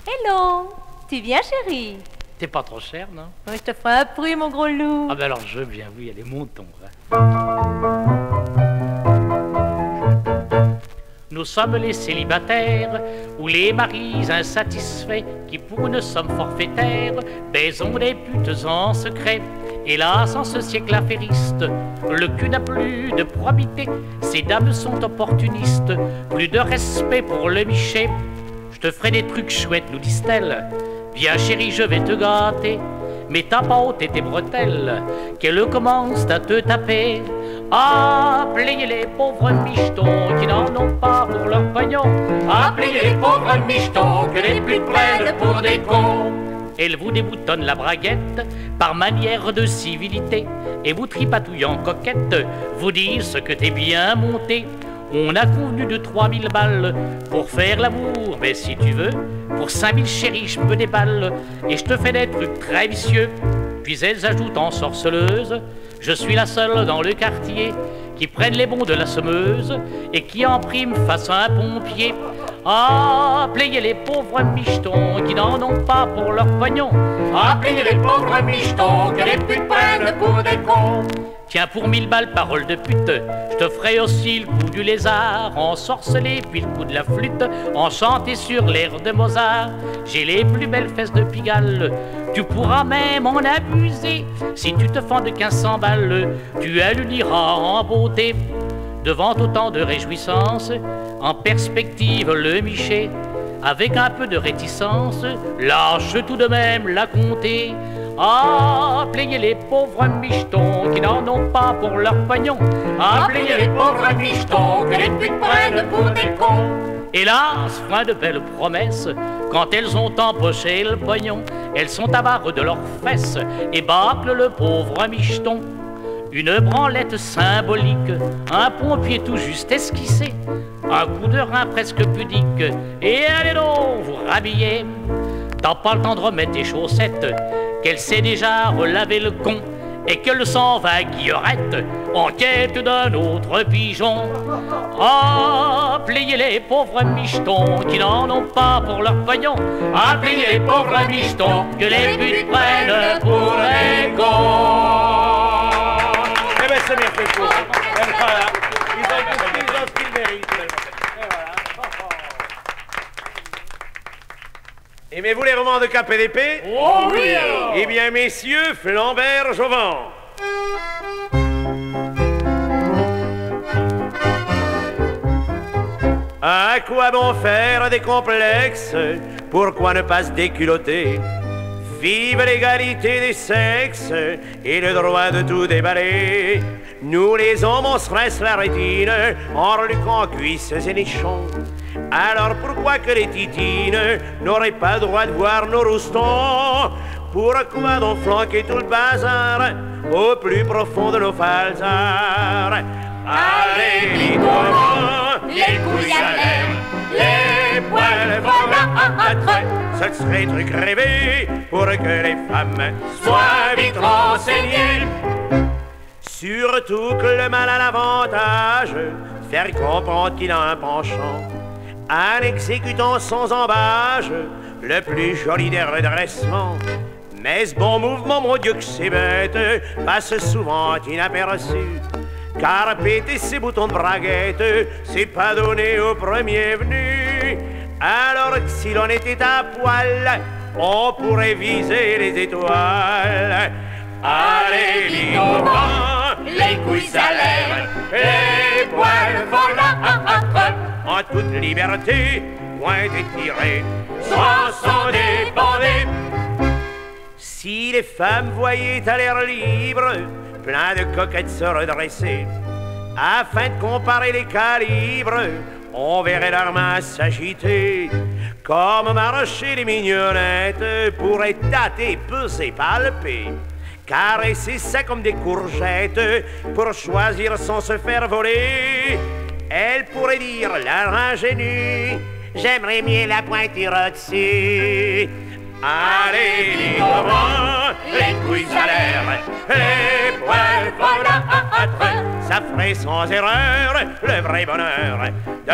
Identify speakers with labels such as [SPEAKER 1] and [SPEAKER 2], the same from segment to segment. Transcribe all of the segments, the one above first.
[SPEAKER 1] Hello, tu viens chérie?
[SPEAKER 2] T'es pas trop cher, non?
[SPEAKER 1] Je te ferai un prix mon gros loup.
[SPEAKER 2] Ah ben alors je veux bien, oui, allez, montons. Hein. Nous sommes les célibataires ou les maris insatisfaits qui pour une somme forfaitaire baisons des putes en secret. Hélas, en ce siècle affairiste, le cul n'a plus de probité. Ces dames sont opportunistes, plus de respect pour le Miché. Je te ferai des trucs chouettes, nous disent-elles. Viens chérie, je vais te gâter. Mets ta botte et tes bretelles, qu'elles commencent à te taper. Appelez les pauvres michetons qui n'en ont pas pour leur pognon. Appelez les pauvres michetons que les putes prennent pour des cons. Elles vous déboutonnent la braguette par manière de civilité et vous tripatouillant coquette vous disent que t'es bien monté. On a convenu de 3000 balles pour faire l'amour, mais si tu veux, pour 5000 chéris, je peux des balles et je te fais des trucs très vicieux. Puis elles ajoutent en sorceleuse, je suis la seule dans le quartier qui prenne les bons de la semeuse et qui en prime face à un pompier. Appelez les pauvres michetons qui n'en ont pas pour leur pognon. Appelez les pauvres michetons que les putes prennent pour des cons. Tiens, pour 1000 balles, parole de pute, je te ferai aussi le coup du lézard, ensorcelé, puis le coup de la flûte, enchanté sur l'air de Mozart. J'ai les plus belles fesses de Pigalle, tu pourras même en abuser. Si tu te fends de 1500 balles, tu aluniras en beauté. Devant autant de réjouissance, en perspective le Miché, avec un peu de réticence, lâche tout de même la comté. Appelez les pauvres michetons qui n'en ont pas pour leur pognon. Appelez les pauvres michetons que les putes prennent pour des cons. Hélas, fin de belles promesses, quand elles ont empoché le pognon, elles sont avares de leurs fesses et bâclent le pauvre micheton. Une branlette symbolique, un pompier tout juste esquissé, un coup de rein presque pudique, et allez donc vous rhabiller. T'as pas le temps de remettre tes chaussettes, qu'elle sait déjà relaver le con, et qu'elle s'en va guillerette en quête d'un autre pigeon. Appelez les pauvres michetons qui n'en ont pas pour leur pognon. Appelez les pauvres michetons que les putes prennent pour les cons.
[SPEAKER 3] Eh ben c'est bien fait pour. Voilà. Ils ont ce qu'ils méritent. Et voilà. Aimez-vous les romans de Cap et d'épée?
[SPEAKER 2] Oh oui!
[SPEAKER 3] Eh bien, messieurs, Flambert Jovan. À quoi bon faire des complexes? Pourquoi ne pas se déculotter? Vive l'égalité des sexes et le droit de tout déballer. Nous les hommes on se reste la rétine en reluquant cuisses et nichons. Alors pourquoi que les titines n'auraient pas le droit de voir nos roustons? Pourquoi donc flanquer tout le bazar au plus profond de nos falzars? Allez, librement, les couilles à l'air, les poils volants, ce serait truc rêvé pour que les femmes soient vite renseignées. Surtout que le mal a l'avantage de faire comprendre qu'il a un penchant en exécutant sans embâche le plus joli des redressements. Mais ce bon mouvement, mon Dieu que c'est bête, passe souvent inaperçu. Car péter ses boutons de braguette, c'est pas donné au premier venu. Alors que si l'on était à poil, on pourrait viser les étoiles. Allez, librement, les couilles à l'air, les poils volants, en toute liberté, point étiré, sans s'en débander. Si les femmes voyaient à l'air libre plein de coquettes se redresser, afin de comparer les calibres, on verrait leurs mains s'agiter, comme marcher les mignonnettes pourraient tâter, peser, palper, caresser ça comme des courgettes pour choisir sans se faire voler. Elle pourrait dire leur ingénue, j'aimerais mieux la pointure au-dessus. Allez, librement, les couilles à l'air, les poils volants, ça ferait sans erreur le vrai bonheur de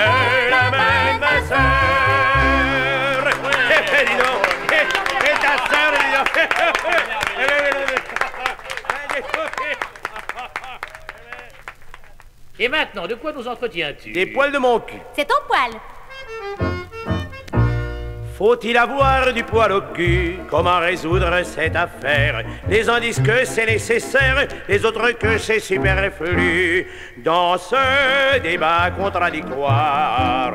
[SPEAKER 3] la même sœur.
[SPEAKER 2] maintenant, de quoi nous entretiens-tu?
[SPEAKER 3] Des poils de mon cul.
[SPEAKER 1] C'est ton poil.
[SPEAKER 3] Faut-il avoir du poil au cul? Comment résoudre cette affaire? Les uns disent que c'est nécessaire, les autres que c'est superflu. Dans ce débat contradictoire,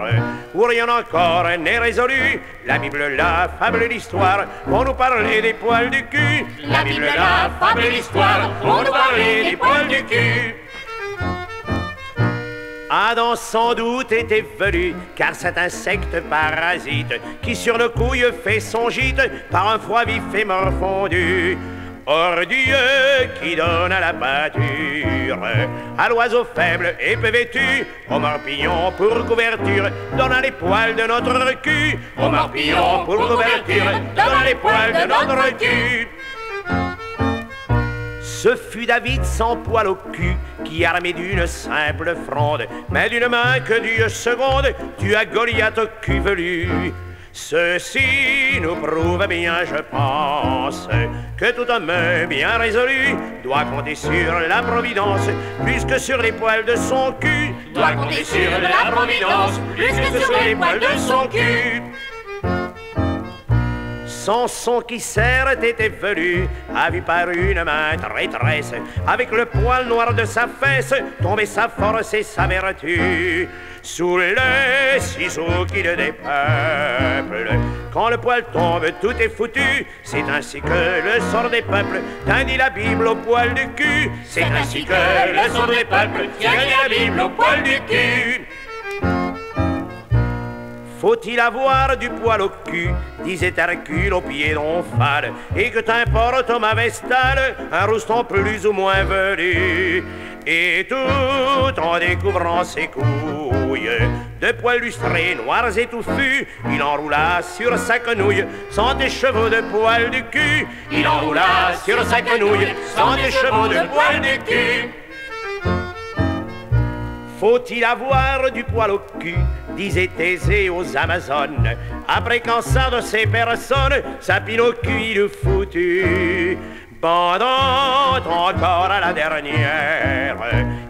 [SPEAKER 3] où rien encore n'est résolu, la Bible, la fable, l'histoire vont nous parler des poils du cul.
[SPEAKER 2] La Bible, la fable et l'histoire vont nous parler des poils du cul.
[SPEAKER 3] Adam sans doute était velu, car cet insecte parasite qui sur nos couilles fait son gîte par un froid vif et morfondu. Ordieux qui donne à la pâture, à l'oiseau faible et peu vêtu, au morpillon pour couverture, donne les poils de notre cul. Au morpillon pour couverture, donne les poils de notre cul. Ce fut David sans poil au cul, qui armé d'une simple fronde, mais d'une main que Dieu seconde, tua Goliath au cul velu. Ceci nous prouve bien, je pense, que tout homme bien résolu doit compter sur la providence, plus que sur les poils de son cul.
[SPEAKER 2] Doit compter sur la providence, plus que sur les poils de son cul.
[SPEAKER 3] Samson qui certes était velu, a vu par une main traîtresse, avec le poil noir de sa fesse, tomber sa force et sa vertu. Sous les ciseaux qui le dépeuplent, quand le poil tombe, tout est foutu. C'est ainsi que le sort des peuples tient dit la Bible au poil du cul.
[SPEAKER 2] C'est ainsi que le sort des peuples tient dit la Bible au poil du cul.
[SPEAKER 3] Faut-il avoir du poil au cul? Disait Hercule au pied d'Omphale. Et que t'importe ma vestale, un rouston plus ou moins velu. Et tout en découvrant ses couilles de poils lustrés, noirs et touffus, il enroula sur sa quenouille sans des chevaux de poil du cul.
[SPEAKER 2] Il enroula sur sa quenouille sans des chevaux de poil du cul.
[SPEAKER 3] Faut-il avoir du poil au cul? Disait Thésée aux Amazones, après qu'en ça de ces personnes, sa pile au cul il foutu. Pendant encore à la dernière,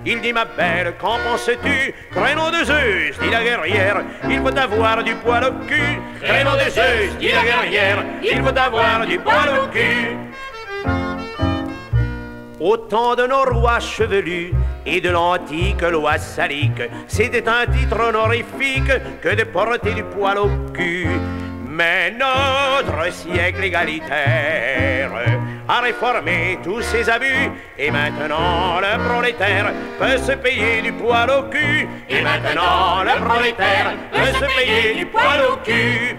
[SPEAKER 3] il dit ma belle, qu'en penses-tu? Créneau de Zeus, dit la guerrière, il faut avoir du poil au cul.
[SPEAKER 2] Créneau de Zeus, dit la guerrière, il faut avoir du poil au cul.
[SPEAKER 3] Au temps de nos rois chevelus et de l'antique loi salique, c'était un titre honorifique que de porter du poil au cul. Mais notre siècle égalitaire a réformé tous ces abus, et maintenant le prolétaire peut se payer du poil au cul.
[SPEAKER 2] Et maintenant le prolétaire peut se payer du poil au cul.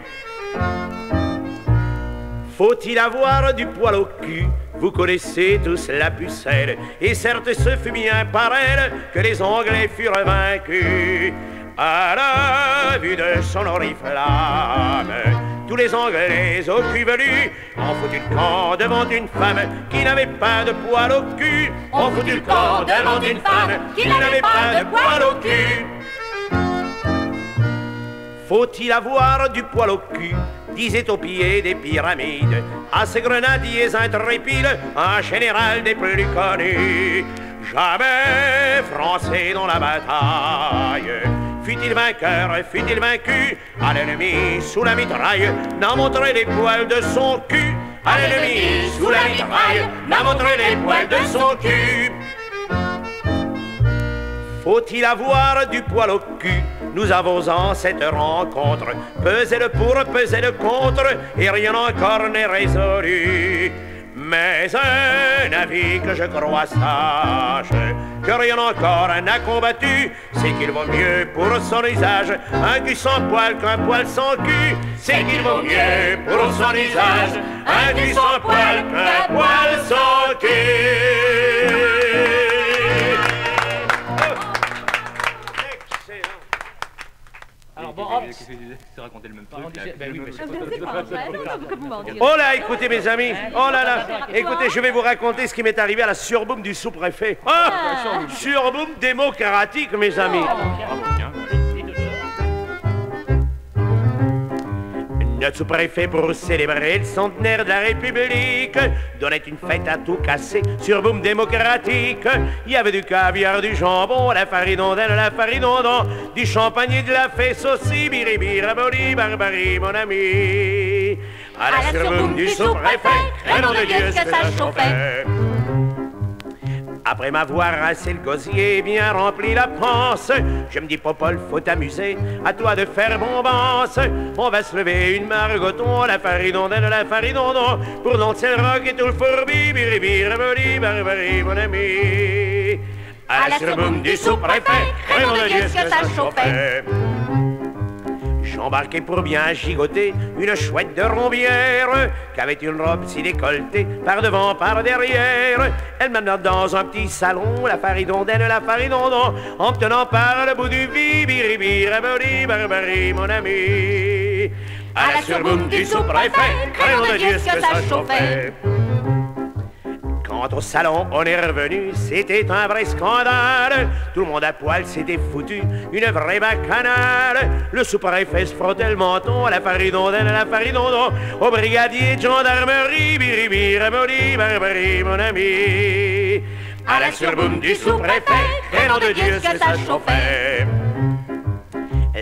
[SPEAKER 3] Faut-il avoir du poil au cul? Vous connaissez tous la pucelle, et certes ce fut bien par elle que les Anglais furent vaincus. À la vue de son oriflamme, tous les Anglais au cul velu ont foutu le camp devant une femme qui n'avait pas de poil au cul.
[SPEAKER 2] On foutu le camp devant une femme qui n'avait pas de poil au cul.
[SPEAKER 3] Faut-il avoir du poil au cul? Disait au pied des pyramides, à ces grenadiers intrépides, un général des plus connus. Jamais français dans la bataille, fut-il vainqueur, fut-il vaincu, à l'ennemi sous la mitraille, n'a montré les poils de son cul.
[SPEAKER 2] À l'ennemi sous la mitraille, n'a montré les poils de son cul.
[SPEAKER 3] Faut-il avoir du poil au cul? Nous avons en cette rencontre pesé le pour, pesé le contre, et rien encore n'est résolu. Mais un avis que je crois sage, que rien encore n'a combattu, c'est qu'il vaut mieux pour son usage un cul sans poil qu'un poil sans cul.
[SPEAKER 2] C'est qu'il vaut mieux pour son usage un cul sans poil qu'un poil sans cul.
[SPEAKER 4] Alors bon, c'est raconter le même truc.
[SPEAKER 3] Oh là, écoutez mes amis, oh là là, écoutez, je vais vous raconter ce qui m'est arrivé à la surboom du sous-préfet. Surboom démocratique, mes amis. Notre sous-préfet, pour célébrer le centenaire de la République, donnait une fête à tout casser sur boom démocratique. Il y avait du caviar, du jambon, la farine d'ondelle, la farine d'ondon, du champagne et de la fesse aussi, biribiri, raboli, barbarie, mon ami. À la surboom du sous-préfet, et nom de Dieu, ce que ça chauffait. Après m'avoir rincé le gosier, bien rempli la panse, je me dis, Popol, faut t'amuser, à toi de faire bombance. On va se lever une margoton, la farine d'ondelle, la farine d'ondon, pour danser le rock et tout le fourbi, biribiri, raboli, barbarie, mon ami. À la surboom du sous-préfet, et nom de Dieu, ce que ça chauffait. J'embarquais pour bien gigoter une chouette de rombière qui avait une robe si décolletée par devant, par derrière. Elle m'amena dans un petit salon, la farine d'ondelle, la farine d'ondon, en me tenant par le bout du vis, biribiri, raboli, barbarie, mon ami. À la surboom du sous-préfet, nom de Dieu, ce que ça chauffait. Quand au salon on est revenu, c'était un vrai scandale. Tout le monde à poil s'était foutu, une vraie bacchanale. Le sous-préfet se frottait le menton, la farine d'ondelle, la farine d'ondon, au brigadier de gendarmerie, biribiri, raboli, barbarie, mon ami. À la surboom du sous-préfet, nom de Dieu, ce que ça chauffait.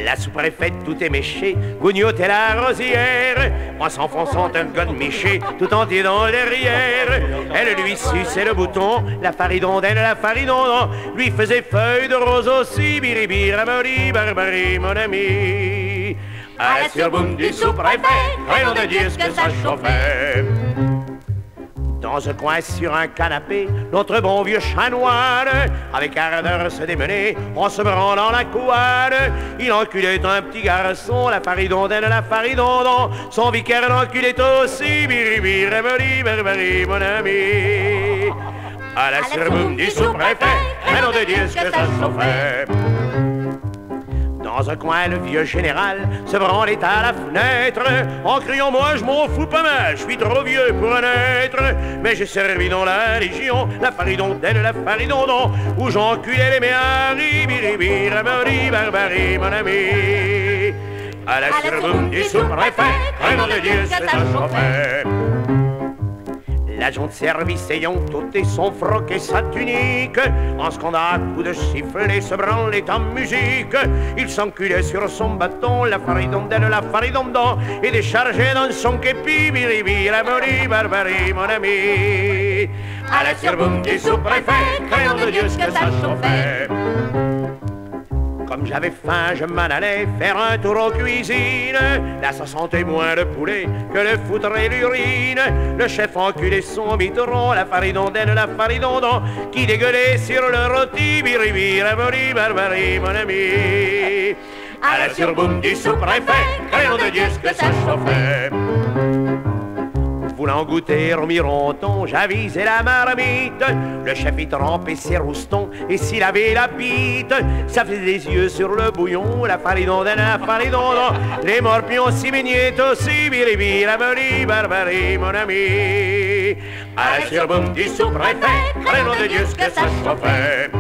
[SPEAKER 3] La sous-préfète tout éméchée gougnotait la rosière en s'enfonçant un godemiché tout entier dans le derrière. Elle lui suçait le bouton, la farine d'ondelle, la farine d'ondon, lui faisait feuille de rose aussi, biribiri, raboli, barbarie, mon ami. À la surboom du sous-préfet, nom de Dieu, ce que ça chauffait. Dans un coin sur un canapé, notre bon vieux chanoine, avec ardeur se démenait, en se branlant la couane. Il enculait un petit garçon, la farine d'ondelle, la farine d'ondon, son vicaire l'enculait aussi, biribiri, raboli, barbarie, mon ami. À la surboom du sous-préfet, nom de Dieu, ce que ça chauffait. Dans un coin, le vieux général se branlait à la fenêtre en criant, moi je m'en fous pas mal, je suis trop vieux pour naître. Mais j'ai servi dans la Légion la farine d'ondelle, la farine d'ondon, où j'enculais les méharis, biribiri, raboli, barbarie, mon ami. À la surboom du sous-préfet, nom de Dieu, ce que ça chauffait. L'agent de service ayant ôté son froc et sa tunique, en scandant à coups de sifflet se branlait en musique. Il s'enculait sur son bâton la farine d'ondelle, la farine d'ondon, et déchargeait dans son képi, biribiri, raboli, barbarie, mon ami. À la surboom du sous-préfet, nom de Dieu, ce que ça chauffait. Comme j'avais faim, je m'en allais faire un tour aux cuisines. Là, ça sentait moins le poulet que le foutre et l'urine. Le chef enculait son mitron, la farine d'ondelle, la farine d'ondon, qui dégueulait sur le rôti, biribiri, raboli, barbarie, mon ami. À la surboom du sous-préfet, nom de Dieu, ce que ça chauffait. Voulant goûter au mironton, j'avisais la marmite. Le chef y trempait ses roustons, et s'il avait la bite, ça faisait des yeux sur le bouillon, la farine d'ondelle, la farine d'ondon, les morpions s'y baignaient aussi, biribiri, raboli, barbarie, mon ami. À la surboom du sous-préfet, nom de Dieu, ce que ça chauffait.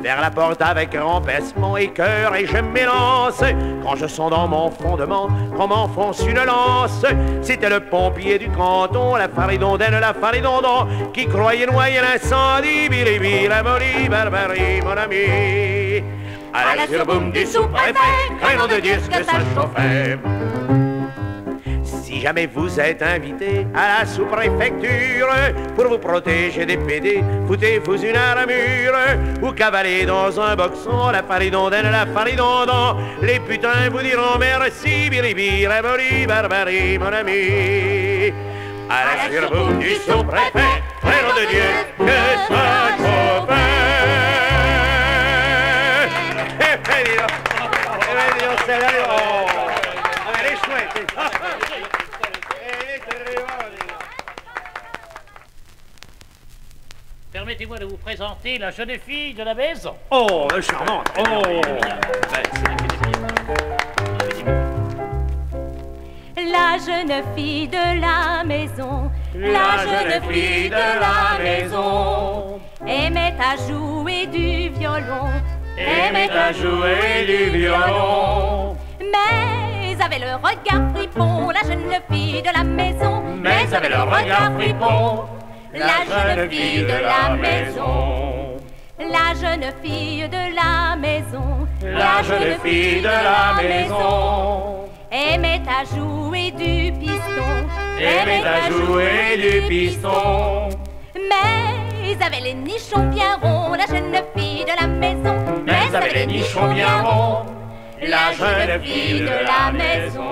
[SPEAKER 3] Vers la porte avec grand pincement et cœur et je m'élance, quand je sens dans mon fondement qu'on m'enfonce une lance. C'était le pompier du canton, la farine d'ondelle, la farine d'ondon, qui croyait noyer l'incendie, biribiri, raboli, barbarie, mon ami. À la surboom du sous-préfet, nom de Dieu, ce que ça chauffait. Si jamais vous êtes invité à la sous-préfecture pour vous protéger des PD, foutez-vous une armure ou cavalez dans un boxon, la farine d'ondelle, la farine d'ondon. Les putains vous diront merci, biribiri, raboli, barbarie, mon ami. À la surboom du sous-préfet, nom de Dieu, que ça chauffait. Elle est chouette.
[SPEAKER 2] Permettez-moi de vous présenter la jeune fille de la maison.
[SPEAKER 3] Oh, charmante. Oh.
[SPEAKER 1] La jeune fille de la maison, la jeune fille de la maison, aimait à jouer du violon,
[SPEAKER 3] Aimait à jouer du violon.
[SPEAKER 1] Mais avait le regard fripon, la jeune fille de la maison.
[SPEAKER 3] Mais avait le regard fripon,
[SPEAKER 1] la jeune fille de la maison. La jeune fille de la maison.
[SPEAKER 3] La jeune fille de la maison
[SPEAKER 1] aimait à jouer du piston.
[SPEAKER 3] aimait à jouer du piston.
[SPEAKER 1] Mais avait les nichons bien ronds, la jeune fille de la maison.
[SPEAKER 3] Mais avait les nichons bien ronds, la jeune fille de la maison.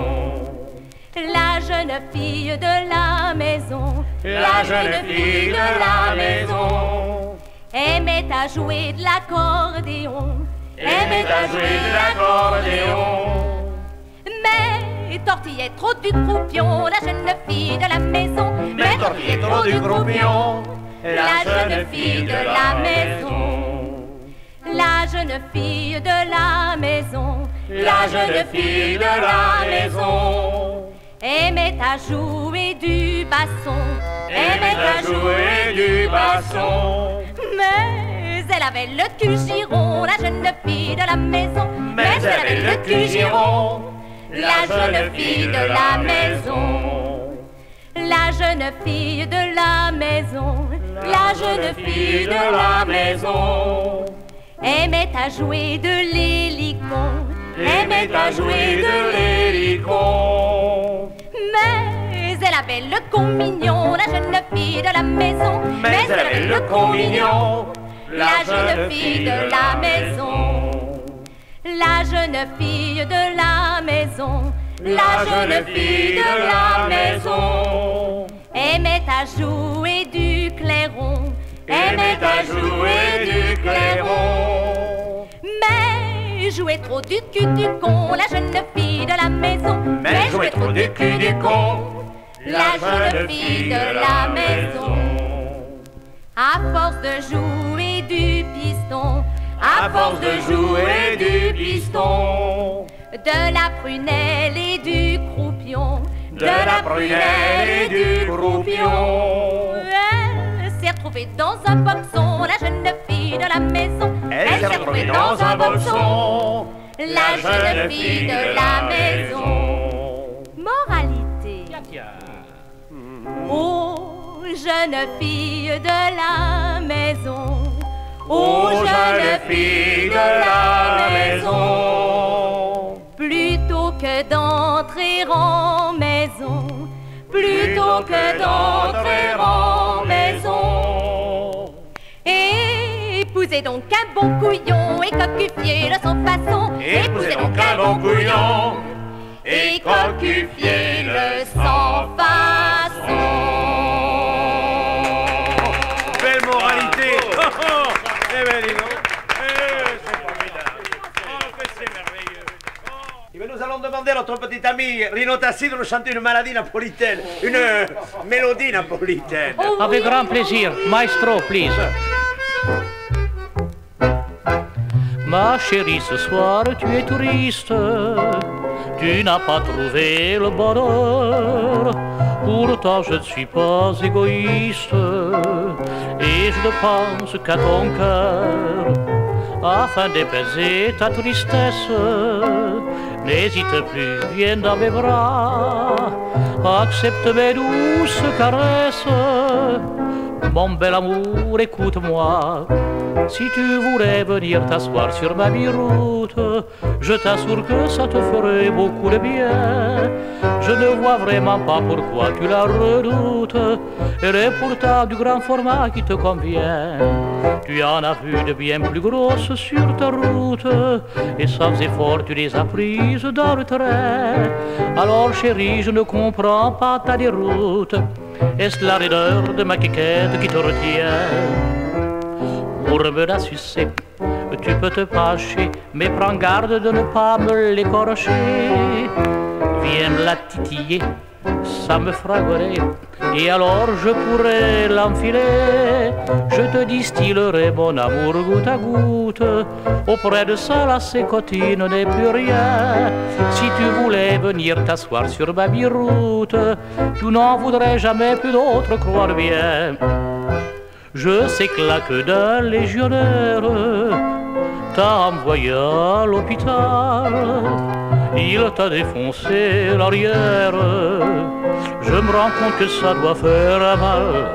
[SPEAKER 1] La jeune fille de la maison.
[SPEAKER 3] La jeune fille de la maison
[SPEAKER 1] aimait à jouer de l'accordéon.
[SPEAKER 3] aimait à jouer de l'accordéon.
[SPEAKER 1] Mais tortillait trop du croupion, la jeune fille de la maison.
[SPEAKER 3] Mais tortillait trop du croupion, la jeune fille de la maison.
[SPEAKER 1] La jeune fille de la maison.
[SPEAKER 3] La jeune fille de la maison
[SPEAKER 1] aimait à jouer du basson.
[SPEAKER 3] aimait à jouer du basson.
[SPEAKER 1] Mais elle avait le cul giron, la jeune fille de la maison.
[SPEAKER 3] Mais elle avait le cul giron, la jeune fille de la maison.
[SPEAKER 1] La jeune fille de la maison. La jeune fille de la maison aimait à jouer de l'hélicon.
[SPEAKER 3] Aimait à jouer de l'hélicon.
[SPEAKER 1] Mais elle avait le con mignon, la jeune fille de la maison.
[SPEAKER 3] Mais elle avait le con mignon,
[SPEAKER 1] la jeune fille de la maison. La jeune fille de la maison.
[SPEAKER 3] La jeune fille de la maison
[SPEAKER 1] aimait à jouer du clairon.
[SPEAKER 3] aimait à jouer du clairon.
[SPEAKER 1] Mais jouait trop du cul du con, la jeune fille de la maison.
[SPEAKER 3] Mais jouait trop du cul du con,
[SPEAKER 1] la jeune fille de la maison. À force de jouer du piston,
[SPEAKER 3] à force de jouer du piston,
[SPEAKER 1] de la prunelle et du croupion,
[SPEAKER 3] de la prunelle et du croupion.
[SPEAKER 1] Elle s'est retrouvée dans un boxon, la jeune fille de la maison.
[SPEAKER 3] Elle s'est retrouvée dans un boxon,
[SPEAKER 1] la jeune fille de la maison. Moralité. Ô jeune fille de la maison.
[SPEAKER 3] Ô jeune fille de la maison,
[SPEAKER 1] plutôt que d'entrer en maison, plutôt que d'entrer en maison, épousez donc un bon couillon et cocufiez-le sans façon.
[SPEAKER 3] épousez donc un bon couillon et cocufiez-le sans façon. Belle moralité. Eh ben dis donc, c'est formidable. Oh, que c'est merveilleux. Eh ben, nous allons demander à notre petit ami Rino Tassi de nous chanter une maladie napolitaine, une mélodie napolitaine.
[SPEAKER 1] Oh,
[SPEAKER 2] Avec grand plaisir. Maestro, please. Ma chérie, ce soir tu es touriste, tu n'as pas trouvé le bonheur. Pourtant je ne suis pas égoïste et je ne pense qu'à ton cœur. Afin d'épaiser ta tristesse, n'hésite plus, viens dans mes bras, accepte mes douces caresses. Mon bel amour, écoute-moi. Si tu voulais venir t'asseoir sur ma biroute, je t'assure que ça te ferait beaucoup de bien. Je ne vois vraiment pas pourquoi tu la redoutes. Elle est pourtant du grand format qui te convient. Tu en as vu de bien plus grosses sur ta route, et sans effort tu les as prises dans le train. Alors chérie, je ne comprends pas ta déroute. Est-ce la raideur de ma quiquette qui te retient? Pour me la sucer, tu peux te pencher, mais prends garde de ne pas me l'écorcher. Viens me la titiller, ça me fraguerait, et alors je pourrais l'enfiler. Je te distillerai mon amour goutte à goutte, auprès de ça la sécotine n'est plus rien. Si tu voulais venir t'asseoir sur ma biroute, tu n'en voudrais jamais plus d'autre, croire bien. Je sais que la queue d'un légionnaire t'a envoyé à l'hôpital, il t'a défoncé l'arrière. Je me rends compte que ça doit faire mal.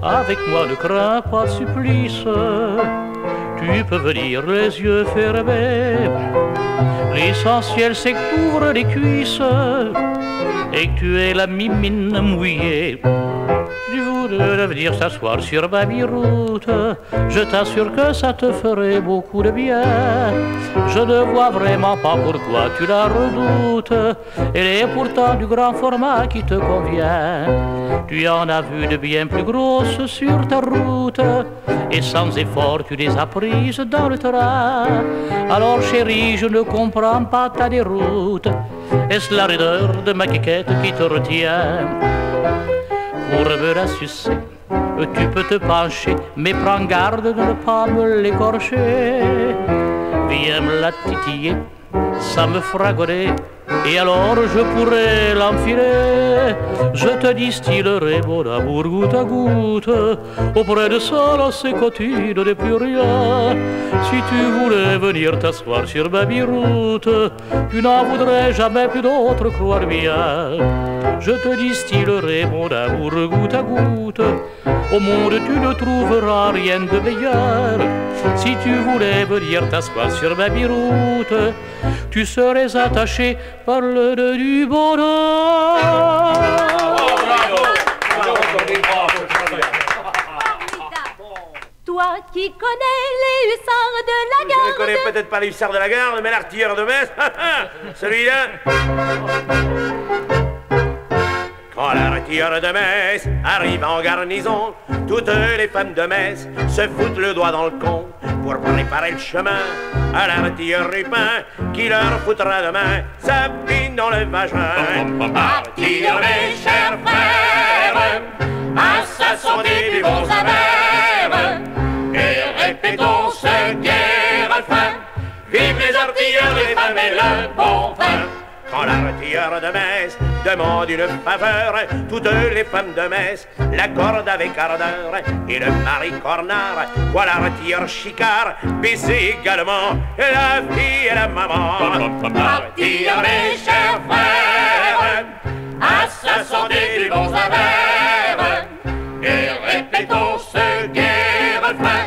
[SPEAKER 2] Avec moi ne crains pas de supplice, tu peux venir les yeux fermés. L'essentiel c'est que tu ouvres les cuisses et que tu aies la mimine mouillée. Tu voudrais venir s'asseoir sur ma biroute, je t'assure que ça te ferait beaucoup de bien. Je ne vois vraiment pas pourquoi tu la redoutes, elle est pourtant du grand format qui te convient. Tu en as vu de bien plus grosses sur ta route, et sans effort tu les as prises dans le train. Alors chérie, je ne comprends pas ta déroute, est-ce la raideur de ma quiquette qui te retient? Pour me la sucer, tu peux te pencher, mais prends garde de ne pas me l'écorcher. Viens me la titiller, ça me fera goder, et alors je pourrais l'enfiler. Je te distillerai mon amour goutte à goutte, auprès de ça la sécotine n'est plus rien. Si tu voulais venir t'asseoir sur ma biroute, tu n'en voudrais jamais plus d'autre, croire bien. Je te distillerai mon amour goutte à goutte, au monde tu ne trouveras rien de meilleur. Si tu voulais venir t'asseoir sur ma biroute, tu serais attaché par le nœud du bonheur.
[SPEAKER 1] Toi qui connais les hussards de la garde.
[SPEAKER 3] Je ne connais peut-être pas les hussards de la garde, mais l'artilleur de Metz, celui-là. Quand l'artilleur de Metz arrive en garnison, toutes les femmes de Metz se foutent le doigt dans le con pour préparer le chemin à l'artilleur Rupin qui leur foutra demain sa bine dans le vagin.
[SPEAKER 5] Artilleur, mes chers frères, à sa santé du bon saveur, et répétons ce gai refrain. Vive les artilleurs, les femmes et le bon vin.
[SPEAKER 3] Quand l'artilleur de Metz demande une faveur, toutes les femmes de Metz l'accordent avec ardeur. Et le mari cornard voit l'artilleur chicard baiser également la fille et la maman.
[SPEAKER 5] Artilleur, mes chers frères, à sa santé du bon saveur, et répétons ce gai refrain.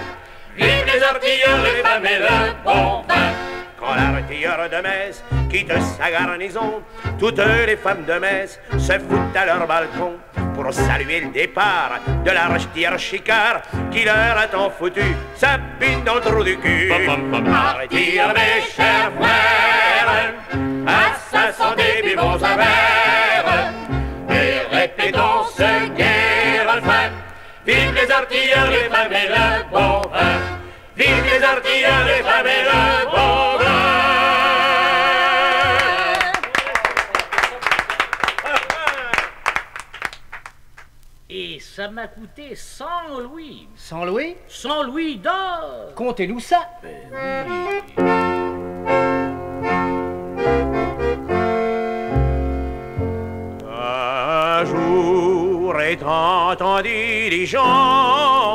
[SPEAKER 5] Vive les artilleurs, les femmes et le bon vin.
[SPEAKER 3] Quand l'artilleur de Metz quitte sa garnison, toutes les femmes de Metz se foutent à leur balcon pour saluer le départ de l'artilleur chicard qui leur a tant foutu sa bine dans le trou du cul.
[SPEAKER 5] Artilleur, mes chers frères, à sa santé du bon saveur, et répétons ce gai refrain. Vive les artilleurs, les femmes et le bon vin. Vive les artilleurs, les femmes et le bon vin.
[SPEAKER 2] Et ça m'a coûté 100 louis.
[SPEAKER 6] 100 louis?
[SPEAKER 2] 100 louis d'or.
[SPEAKER 6] Comptez-nous ça.
[SPEAKER 3] Un jour étant en diligence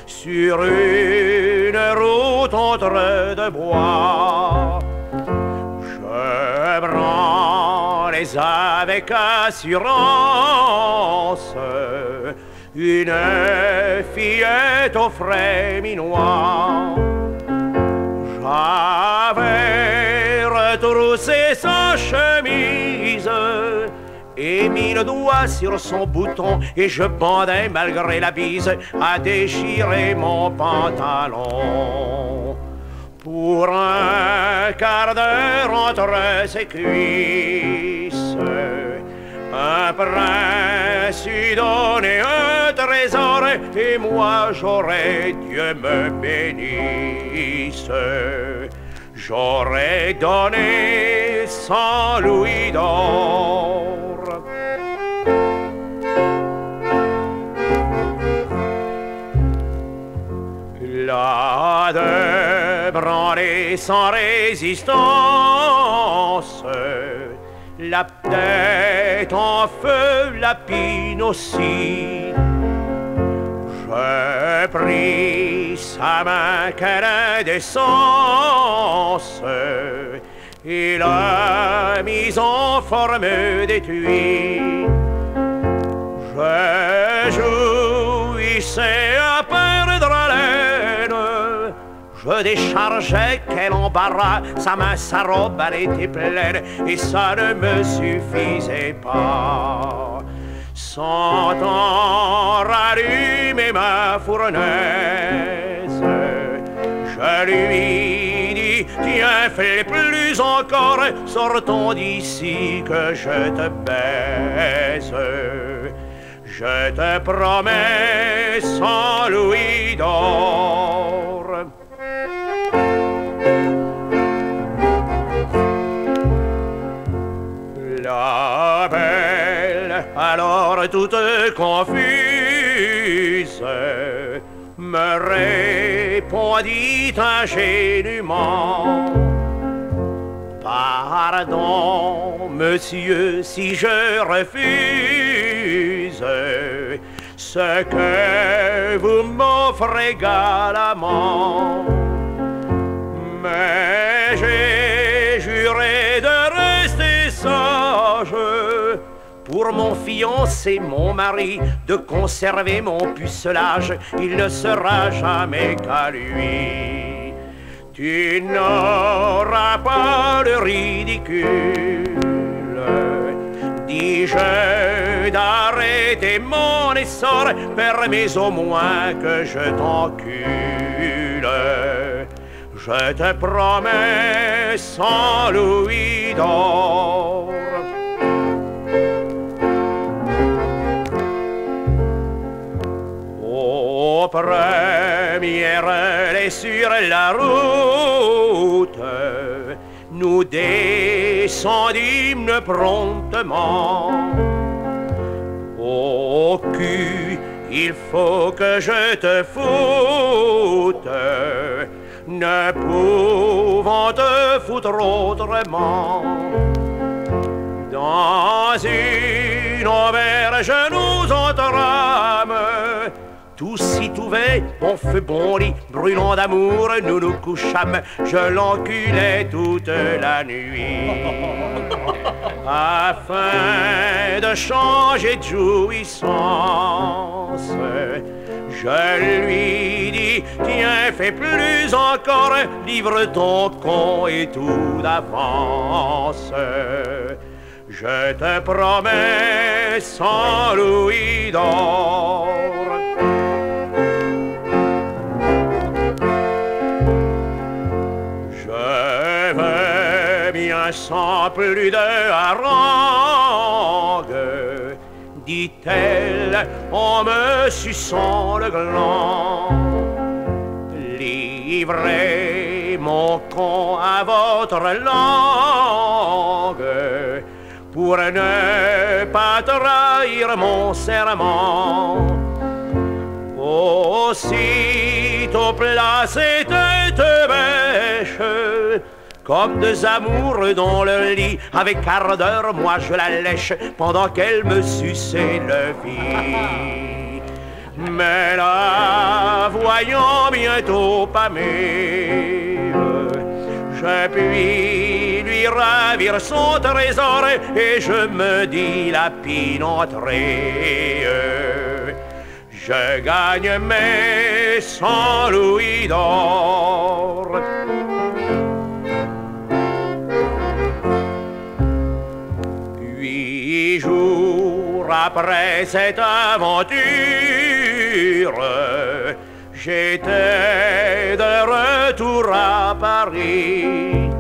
[SPEAKER 3] sur une route entre deux bois, je branlais avec assurance une fillette au frais minois. J'avais retroussé sa chemise et mis le doigt sur son bouton, et je bandais malgré la bise à déchirer mon pantalon. Pour un quart d'heure entre ses cuisses, un prince eût donné un trésor, et moi j'aurais, Dieu me bénisse, j'aurais donné 100 louis d'or. Là de branler sans résistance, la tête en feu, la pine aussi, Je pris sa main qu'elle a d'essence et l'a mise en forme d'étui. Je jouissais à perdre haleine. Je déchargeais quel embarras, sa main, sa robe, elle était pleine, et ça ne me suffisait pas. Sentant rallumer ma fournaise, je lui dis, tiens, fais plus encore, sortons d'ici que je te baise. Je te promets 100 louis d'or. La belle, alors toute confuse, me répondit ingénument. Pardon, monsieur, si je refuse ce que vous m'offrez galamment. Mais j'ai juré de rester sage pour mon fiancé, mon mari, de conserver mon pucelage. Il ne sera jamais qu'à lui. Tu n'auras pas de ridicule, dis-je, d'arrêter mon essor. Permets au moins que je t'encule. Je te promets 100 louis d'or. Aux premières les sur la route, nous descendîmes promptement. Au cul, il faut que je te foute, ne pouvant te foutre autrement. Dans une auberge nous entrâmes, tout situé, bon feu, bon lit, brûlant d'amour, nous nous couchâmes. Je l'enculais toute la nuit, afin de changer de jouissance. Je lui dis, tiens, fais plus encore, livre ton con et tout d'avance. Je te promets 100 louis d'or. Je veux bien sans plus de harangue, dit-elle en me suçant le gland. Livrez mon con à votre langue pour ne pas trahir mon serment. Aussitôt placez tête bêche, comme deux amoureux dans le lit, avec ardeur, moi je la lèche, pendant qu'elle me suçait le vie. Mais la voyant bientôt pâmer, je puis lui ravir son trésor, et je me dis la pinentrée. Je gagne mes 100 louis d'or. 8 jours après cette aventure, j'étais de retour à Paris,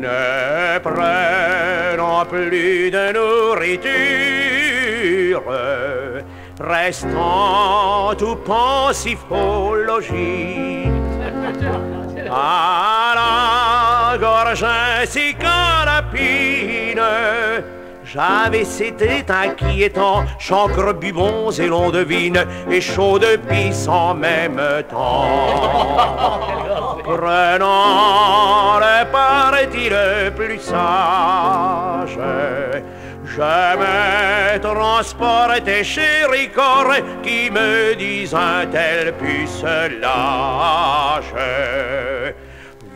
[SPEAKER 3] ne prenant plus de nourriture, restant tout pensif au logis. À la gorge ainsi qu'à la pine, J'avais, c'était inquiétant, chancre, bubons et l'on devine, et chaud de pisse en même temps. Prenant le parti le plus sage, je me transportais chez Ricord qui me disent un tel pucelage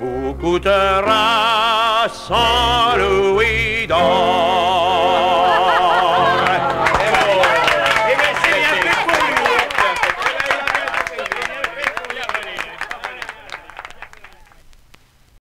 [SPEAKER 3] vous coûtera 100 louis d'or.